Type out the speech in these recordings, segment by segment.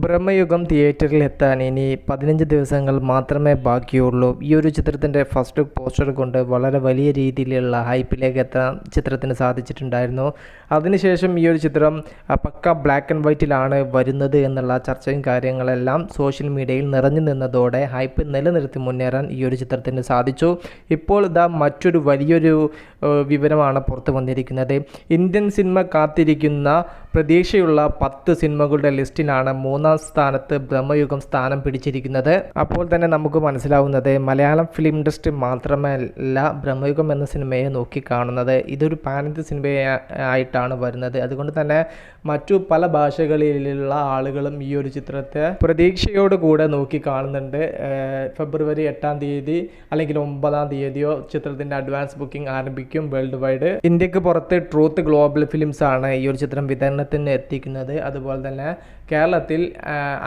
ബ്രഹ്മയുഗം തിയേറ്ററിൽ എത്താൻ ഇനി 15 ദിവസങ്ങൾ മാത്രമേ ബാക്കിയുള്ളൂ. ഈ ഒരു ചിത്രത്തിൻ്റെ ഫസ്റ്റ് ലുക്ക് പോസ്റ്റർ കൊണ്ട് വളരെ വലിയ രീതിയിലുള്ള ഹൈപ്പിലേക്ക് എത്താൻ ചിത്രത്തിന് സാധിച്ചിട്ടുണ്ടായിരുന്നു. അതിനുശേഷം ഈ ഒരു ചിത്രം പക്ക ബ്ലാക്ക് ആൻഡ് വൈറ്റിലാണ് വരുന്നത് എന്നുള്ള ചർച്ചയും കാര്യങ്ങളെല്ലാം സോഷ്യൽ മീഡിയയിൽ നിറഞ്ഞു നിന്നതോടെ ഹൈപ്പ് നിലനിർത്തി മുന്നേറാൻ ഈ ഒരു ചിത്രത്തിന് സാധിച്ചു. ഇപ്പോൾ ഇതാ മറ്റൊരു വലിയൊരു വിവരമാണ് പുറത്തു വന്നിരിക്കുന്നത്. ഇന്ത്യൻ സിനിമ കാത്തിരിക്കുന്ന പ്രതീക്ഷയുള്ള 10 സിനിമകളുടെ ലിസ്റ്റിലാണ് 3-ാം സ്ഥാനത്ത് ബ്രഹ്മയുഗം സ്ഥാനം പിടിച്ചിരിക്കുന്നത്. അപ്പോൾ തന്നെ നമുക്ക് മനസ്സിലാവുന്നത് മലയാളം ഫിലിം ഇൻഡസ്ട്രി മാത്രമല്ല ബ്രഹ്മയുഗം എന്ന സിനിമയെ നോക്കി കാണുന്നത്. ഇതൊരു പാൻ ഇന്ത്യ സിനിമയായിട്ടാണ് വരുന്നത്. അതുകൊണ്ട് തന്നെ മറ്റു പല ഭാഷകളിലുള്ള ആളുകളും ഈ ഒരു ചിത്രത്തെ പ്രതീക്ഷയോടുകൂടെ നോക്കി കാണുന്നുണ്ട്. ഫെബ്രുവരി 8-ാം തീയതി അല്ലെങ്കിൽ 9-ാം തീയതിയോ ചിത്രത്തിൻ്റെ അഡ്വാൻസ് ബുക്കിംഗ് ആരംഭിക്കും വേൾഡ് വൈഡ്. ഇന്ത്യക്ക് പുറത്ത് ട്രൂത്ത് ഗ്ലോബൽ ഫിലിംസ് ആണ് ഈ ഒരു ചിത്രം വിതരണത്തിന് എത്തിക്കുന്നത്. അതുപോലെ തന്നെ കേരളത്തിൽ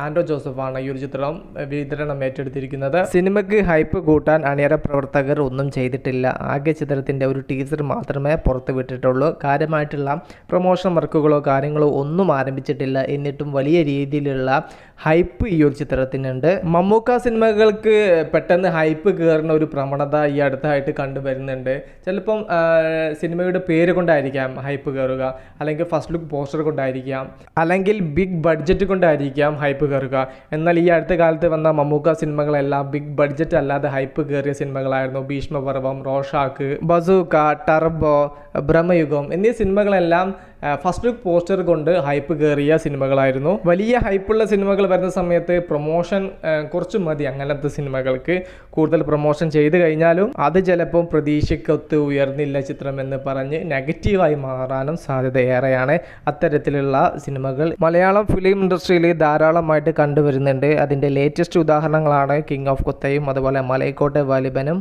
ആൻഡ്രോ ജോസഫാണ് ഈ ഒരു ചിത്രം വിതരണം ഏറ്റെടുത്തിരിക്കുന്നത്. സിനിമയ്ക്ക് ഹൈപ്പ് കൂട്ടാൻ അണിയറ പ്രവർത്തകർ ഒന്നും ചെയ്തിട്ടില്ല. ആകെ ചിത്രത്തിൻ്റെ ഒരു ടീസർ മാത്രമേ പുറത്തു വിട്ടിട്ടുള്ളൂ. കാര്യമായിട്ടുള്ള പ്രൊമോഷൻ വർക്കുകളോ കാര്യങ്ങളോ ഒന്നും ആരംഭിച്ചിട്ടില്ല. എന്നിട്ടും വലിയ രീതിയിലുള്ള ഹൈപ്പ് ഈ ഒരു ചിത്രത്തിനുണ്ട്. മമ്മൂക്ക സിനിമകൾക്ക് പെട്ടെന്ന് ഹൈപ്പ് കയറുന്ന ഒരു പ്രവണത ഈ അടുത്തായിട്ട് കണ്ടുവരുന്നുണ്ട്. ചിലപ്പം സിനിമയുടെ പേര് കൊണ്ടായിരിക്കാം ഹൈപ്പ് കയറുക, അല്ലെങ്കിൽ ഫസ്റ്റ് ലുക്ക് പോസ്റ്റർ കൊണ്ടായിരിക്കാം, അല്ലെങ്കിൽ ബിഗ് ബഡ്ജറ്റ് കൊണ്ടായിരിക്കാം ഹൈപ്പ് കയറുക. എന്നാൽ ഈ അടുത്ത കാലത്ത് വന്ന മമ്മൂക്ക സിനിമകളെല്ലാം ബിഗ് ബഡ്ജറ്റ് അല്ലാതെ ഹൈപ്പ് കയറിയ സിനിമകളായിരുന്നു. Bheeshma Parvam, Rorschach, Bazooka, Turbo, Bramayugam എന്നീ സിനിമകളെല്ലാം ഫസ്റ്റ് ലുക്ക് പോസ്റ്റർ കൊണ്ട് ഹൈപ്പ് കയറിയ സിനിമകളായിരുന്നു. വലിയ ഹൈപ്പുള്ള സിനിമകൾ വരുന്ന സമയത്ത് പ്രൊമോഷൻ കുറച്ച് മതി. അങ്ങനത്തെ സിനിമകൾക്ക് കൂടുതൽ പ്രൊമോഷൻ ചെയ്ത് കഴിഞ്ഞാലും അത് ചിലപ്പോൾ പ്രതീക്ഷയ്ക്കൊത്ത് ഉയർന്നില്ല ചിത്രം എന്ന് പറഞ്ഞ് നെഗറ്റീവായി മാറാനും സാധ്യത ഏറെയാണ്. അത്തരത്തിലുള്ള സിനിമകൾ മലയാളം ഫിലിം ഇൻഡസ്ട്രിയിൽ ധാരാളമായിട്ട് കണ്ടുവരുന്നുണ്ട്. അതിൻ്റെ ലേറ്റസ്റ്റ് ഉദാഹരണങ്ങളാണ് കിങ് ഓഫ് കൊത്തയും അതുപോലെ മലൈക്കോട്ടെ വാലിബനും.